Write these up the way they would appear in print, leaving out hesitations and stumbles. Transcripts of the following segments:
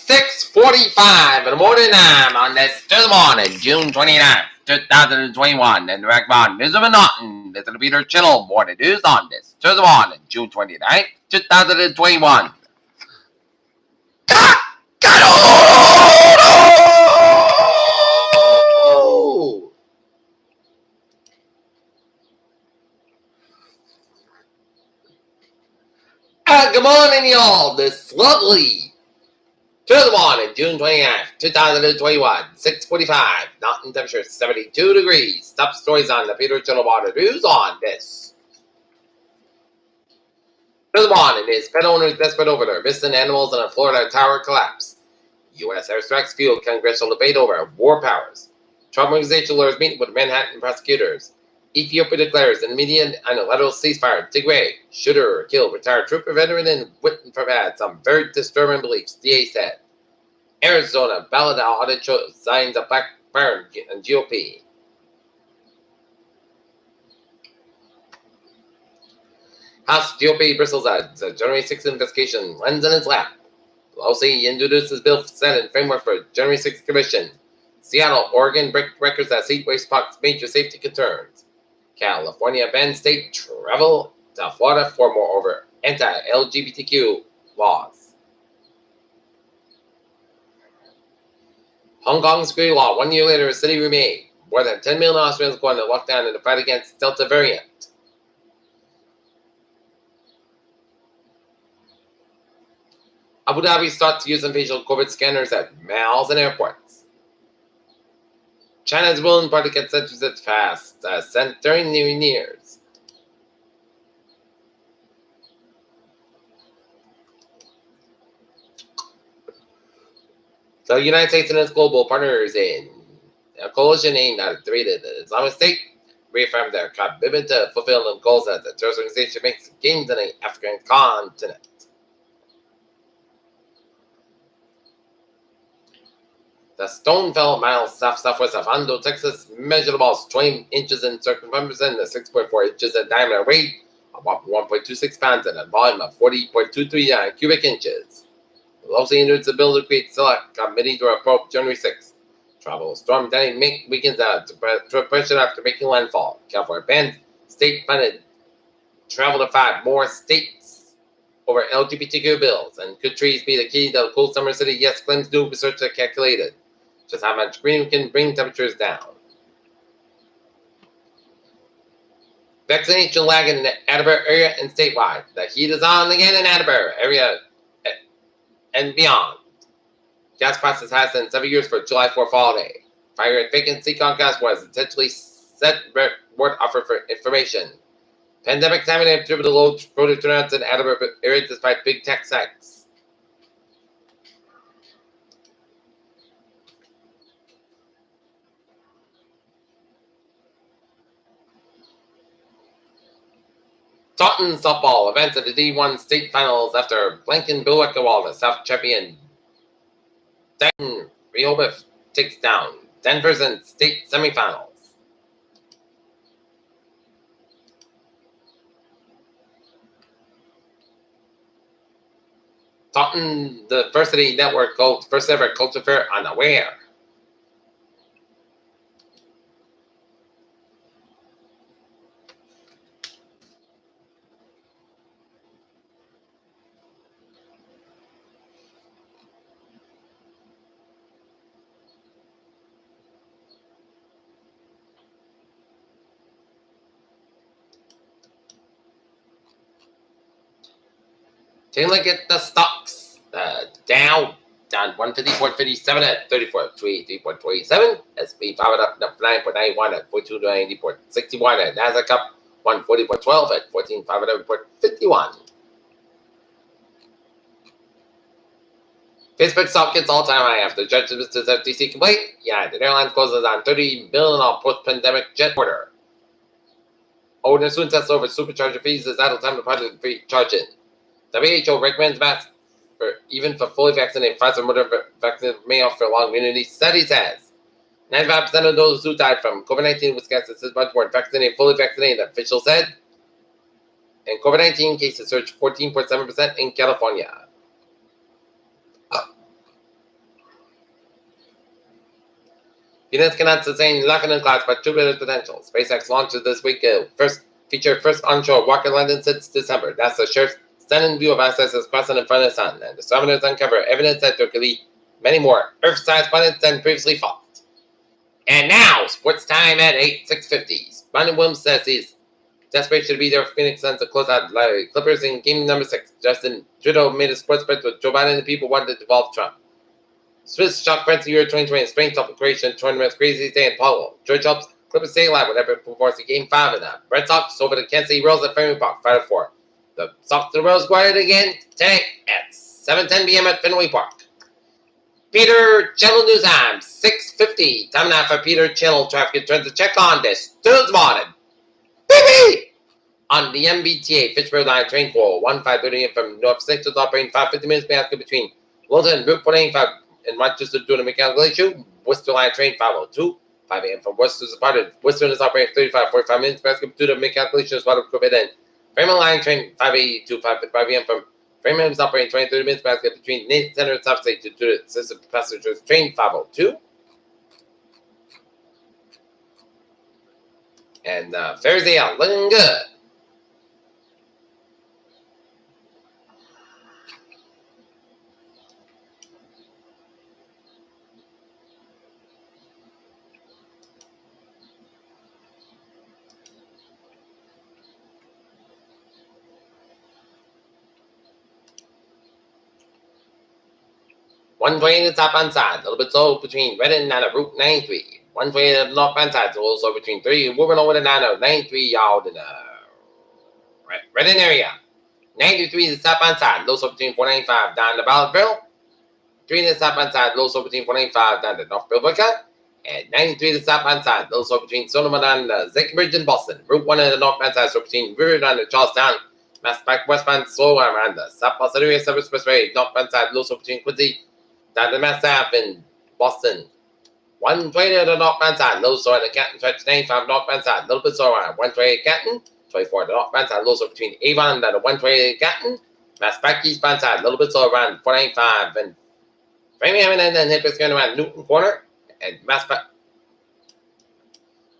6:45 in the morning time on this Tuesday morning, June 29th, 2021, and the Ragbon News of a Norton. This is the Peter Channel morning news on this Tuesday morning, June 29th, 2021. Good morning, y'all. This lovely Tuesday morning, June 29th, 2021, 6:45, Mountain temperature 72 degrees. Top stories on the Peter Channel water news on this Tuesday morning is pet owners desperate over their missing animals in a Florida tower collapse. U.S. airstrikes fuel congressional debate over war powers. Trump organization lawyers meet with Manhattan prosecutors. Ethiopia declares an immediate and unilateral ceasefire. Tigray, shooter killed retired trooper veteran and witness for had some very disturbing beliefs, DA said. Arizona ballot audit shows signs of backburn in GOP. House GOP bristles at the January 6th investigation lands in its lap. Pelosi introduces bill for Senate framework for January 6th commission. Seattle, Oregon break records as heat wave sparks major safety concerns. California bans state travel to Florida for moreover anti-LGBTQ laws. Hong Kong security law 1 year later, a city remade. More than 10 million Australians go into lockdown in the fight against Delta variant. Abu Dhabi starts using facial COVID scanners at malls and airports. China's ruling party consensus its fast during New Year's. The United States and its global partners in a coalition aimed at defeating the Islamic State reaffirmed their commitment to fulfill the goals that the terrorist organization makes gains on the African continent. The stone fell miles southwest of Hondo, Texas, measured about 20 inches in circumference and 6.4 inches in diameter, weight of 1.26 pounds and a volume of 40.23 cubic inches. Pelosi introduced the bill to create select committee to approach January 6th. Travel storm Danny weekends to pressure after making landfall. California banned state-funded travel to 5 more states over LGBTQ bills. And could trees be the key to the cool summer city? Yes, claims new research that calculated just how much green can bring temperatures down. Vaccination lag in the Attleboro area and statewide. The heat is on again in Attleboro area and beyond. Gas prices has in 7 years for July 4th holiday. Fire rate vacancy on gas was intentionally set word offer for information. Pandemic timing attributed to low voter turnouts in Attleboro area despite big tax hikes. Taunton softball events at the D1 state finals after blanking Bill Eckerwall, the South champion. Dayton Rehoboth takes down Denver's in state semifinals. Taunton Diversity Network holds first ever culture fair on Aware. Taking a look at the stocks. Dow down 150.57 at 34.23.27. SP 500 up 9.91 at 42.90.61 at Nasdaq up 140.12 at 14.500.51. Facebook stock gets all-time high after judgment to FTC complaint. United Airlines closes on $30 billion on post-pandemic jet order. Owner soon tests over supercharger fees as idle time to project free charging. WHO recommends masks even for fully vaccinated. Pfizer Moderna vaccine may offer long immunity. Study says 95% of those who died from COVID-19 in Wisconsin says much more vaccinated, fully vaccinated, the official said. And COVID-19 cases surged 14.7% in California. Units cannot sustain locking in class, but Jupiter's potential. SpaceX launches this week. First onshore walker landing since December. NASA shares stunning view of ISS crossing in front of the sun, and astronomers uncover evidence that there could be many more Earth-sized planets than previously thought. And now, sports time at 6:50. Brandon Williams says he's desperate to be there for Phoenix Suns to close out the Clippers in game number 6. Justin Trudeau made a sports bet with Joe Biden and the people wanted to devolve Trump. Swiss shock friends of Euro 2020 and Spain top creation tournament's craziest day in Paulo. George helps Clippers stay alive with epic performance in Game 5 in the Red Sox over the Kansas City Royals at Fenway Park, 5-4. The Sox and the Royals go at it again tonight at 7:10 p.m. at Fenway Park. Peter Channel News Time, 6:50. Time now for Peter Channel traffic trends to check on this Thursday morning. Baby! On the MBTA Fitchburg Line train for 1530 from North Central operating 550 minutes basket between Wilton and Route 485 in Rochester due to mechanical issue. Worcester Line train 502. 5 a.m. from Worcester's departed. Worcester is operating 45 minutes basket due to mechanical issue as well as COVID and Fremont Line train 582 5 a.m. from Fremont is operating 20-30 minutes basket between Nathan Center and South State due to assistant passengers train 502. And Thursday out looking good. One train is up on side, a little bit slow between Redden and Route 93. One train is northbound side, so also between 3, moving over the 93 out in the Redden area. 93 is up on side, low so between 495 down to Ballardville. 3 is up on side, low so between 495 down to North Billbrook. And 93 is up on side, low so between Sonoma down to Zackenbridge and Boston. Route 1 in the northbound side, so between River down to Charlestown. Mass back westbound slow around the South Boston area, South Expressway, northbound side, low so between Quincy down to Mass Ave in Boston. One train to the northbound side, low so at the Canton stretch 95 northbound side, a little bit slow around. One train at Canton, 24 at the northbound side, low so between Avon and the one train at Canton. Mass back eastbound side, a little bit slow around 495 and Framingham and then Hipper's going around Newton Corner and Mass back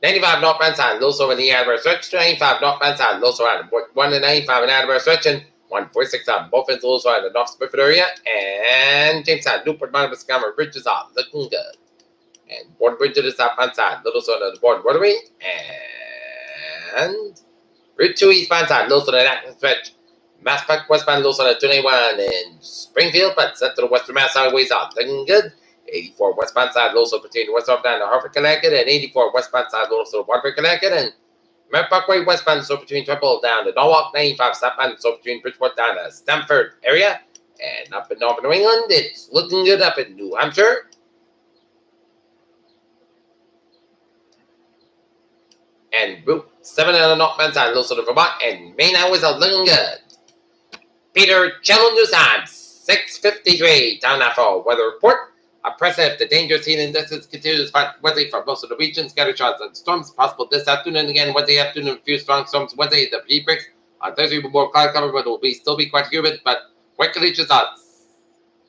95 northbound side, low so in the Attleboro stretch, 95 northbound side, low so around 1 to 95 in Attleboro stretch and 146 on both ends, low so in the North Springfield area and Jamestown, Newport, Montgomery, Bridge is off, looking good. And Board Bridge to the southbound side, little so to the Board Rotary and Route 2 eastbound side, low so to the stretch. Mass Park westbound, low so to 291 in Springfield, but set to the western Mass highways out, looking good. 84 westbound side, low so between west off down to Hartford, Connecticut, and 84 westbound side, low so to Waterbury, Connecticut, and Merritt Parkway westbound, so between Triple down to Norwalk, 95 southbound, so between Bridgeport down to Stamford area, and up in northern New England, it's looking good up in New Hampshire. And Route 7 on the northbound side, low so to Vermont, and Maine highways are looking good. Peter Channel News Time, 6:53. Time now for a weather report. Oppressive, the dangerous heat index continues Wednesday for most of the region. Scattered showers and storms possible this afternoon and again Wednesday afternoon. A few strong storms Wednesday. The heat breaks on Thursday with more cloud cover, but it will still be quite humid. But wet conditions are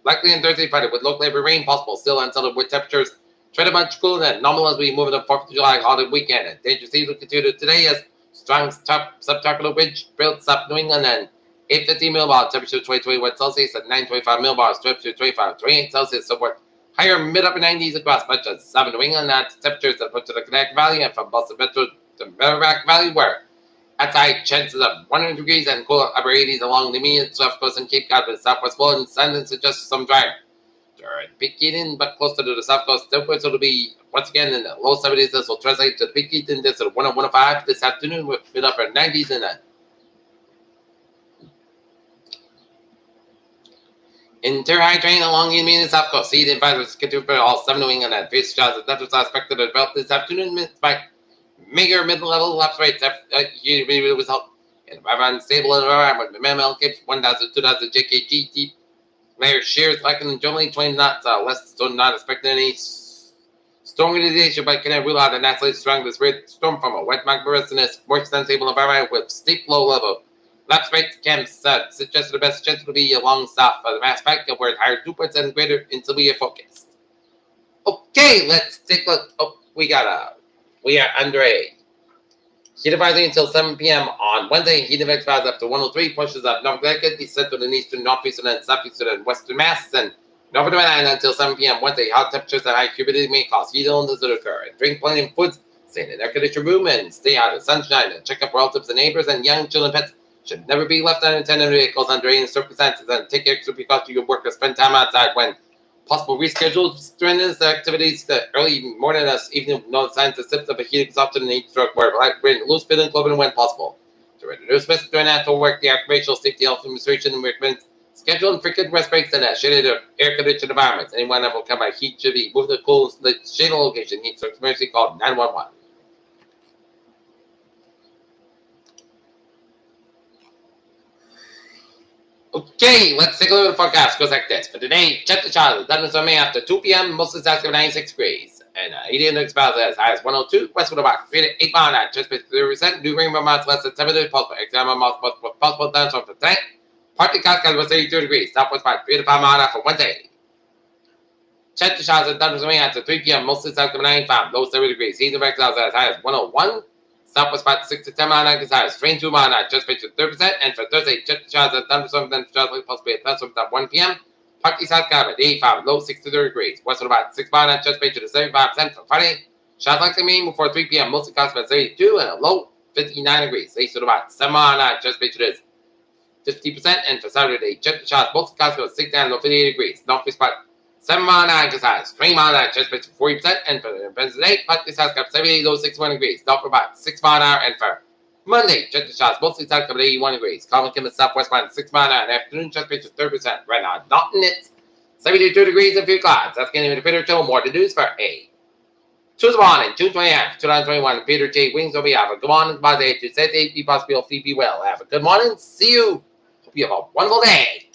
likely on Thursday, Friday with local heavy rain possible. Still unsettled with temperatures trend a bunch cooler and normal as we move into 4th of July holiday weekend. And dangerous heat will continue today as strong subtropical wind builds up New England and 850 millibars, temperature 20-21 Celsius at 925 millibars, temperature 25-28 Celsius, so forth. Higher mid-upper 90s across much of southern New England. That's temperatures that put to the Connecticut Valley and from Boston Metro to Merrimack Valley, where outside chances of 100 degrees and cooler upper 80s along the immediate south coast and Cape Cod with southwest flow and sun and suggests some dry. During peak heating, but closer to the south coast, temperatures will be once again in the low 70s. This will translate to the peak heat index of 105 this afternoon with mid-upper 90s in the interior high train along the immediate south coast. See the advisors continue for all 7 New England and face showers of thunderstorms are expected to develop this afternoon by meager mid-level lapse rates. Usually result in a stable environment with MML Capes 1,000, 2,000 JKG deep layer shears like in generally 20 knots less, so not expecting any storm organization, but can rule out a naturally strong this weird storm from a wet magmarisonous, moist unstable environment with steep low level. Lapse rates can suggest the best chance will be along south of the Mass Pike, where higher throughputs and greater intermediate focus. Oh, Okay, let's take a look. Oh, we are under a heat advisory until 7 p.m. on Wednesday. Heat index values up to 103, pushes up North Connecticut, the central and eastern, northeastern, and southeastern, and western Mass, and North Carolina until 7 p.m. Wednesday. Hot temperatures and high humidity may cause heat illnesses to occur. And drink plenty of foods, stay in an air-conditioned room, and stay out of sunshine, and check up relatives and neighbors, and young children pets should never be left unattended in vehicles under any circumstances, and take extra precautions to your work or spend time outside when possible. Reschedule strenuous activities to early morning as evening with no signs or symptoms of a heat exhaustion and heat stroke. Wear light loose fitting clothing when possible. To reduce risk during actual work, the occupational safety health administration recommends scheduling frequent rest breaks in a shaded or air conditioned environments. Anyone that will come by heat should be moved to a cool shaded location. Heat stroke emergency called 911. Okay, let's take a look at the forecast. Goes like this. For today, check the chart. Thunderstorm may after 2 p.m. Mostly south of 96 degrees. And 80 index values as high as 102. West of the box. 3 to 8 mile an hour. Just 30%. New rainbow amounts less than 7 possible. Example amounts possible thunderstorm for tonight. Partly cloudy was 32 degrees. Southwest by 3 to 5 mile an hour for Wednesday. Check the showers and thunderstorm may after 3 p.m. Mostly south of 95. Low 70 degrees. Heat index values as high as 101. Southwest by 6 to 10 mile an hour desires. Rain 2 mile an hour. Just pitch 30%. And for Thursday, check the showers and thunderstorms then showers possibly a thunderstorm at 1 p.m. Partly south Canada, 85, low 63 degrees. West of about 6 mile an hour. Just pitch to 75% for Friday. Showers likely mean before 3 p.m. Mostly cloudy by 32 and a low 59 degrees. East of about 7 mile an hour. Just pitch to 50%. And for Saturday, check the showers mostly cloudy by 6 and low 58 degrees. Northwest by 7 mile an hour desires. 3 mile an hour. Just pitch to 40%. And for Wednesday, partly south Canada, 78, low 61 degrees. North about 6 mile an hour. And for Monday, check the shots. Mostly south coming 81 degrees. Common Kim southwest by 6 mile an hour. Afternoon, just pitch 30%. Right now, not in it. 72 degrees and few clouds. That's getting into Peter Till. More to news for a Tuesday morning, June 20th, 2021. Peter J. Wings will be have a good morning. By the 8 to 7, be possible, be well. Have a good morning. See you. Hope you have a wonderful day.